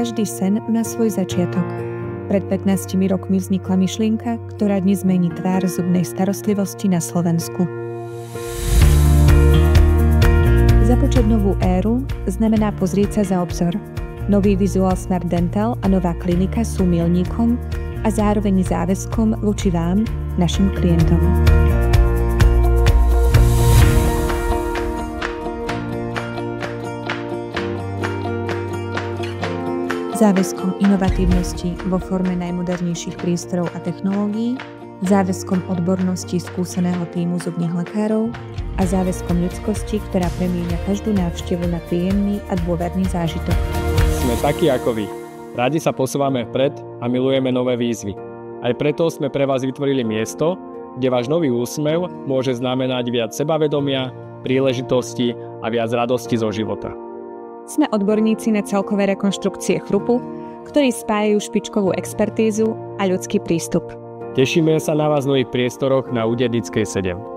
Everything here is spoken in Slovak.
Každý sen má svoj začiatok. Pred 15 rokmi vznikla myšlienka, ktorá dnes mení tvár zubnej starostlivosti na Slovensku. Započať novú éru znamená pozrieť sa za obzor. Nový Visual Smart Dental a nová klinika sú milníkom a zároveň záväzkom voči vám, našim klientom. Záväzkom inovatívnosti vo forme najmodernejších prístrojov a technológií, záväzkom odbornosti skúseného tímu zubných lekárov a záväzkom ľudskosti, ktorá premieňa každú návštevu na príjemný a dôverný zážitok. Sme takí ako vy. Radi sa posúvame vpred a milujeme nové výzvy. Aj preto sme pre vás vytvorili miesto, kde váš nový úsmev môže znamenať viac sebavedomia, príležitosti a viac radosti zo života. Sme odborníci na celkové rekonštrukcie chrupu, ktorí spájajú špičkovú expertízu a ľudský prístup. Tešíme sa na vás v nových priestoroch na Údernickej 7.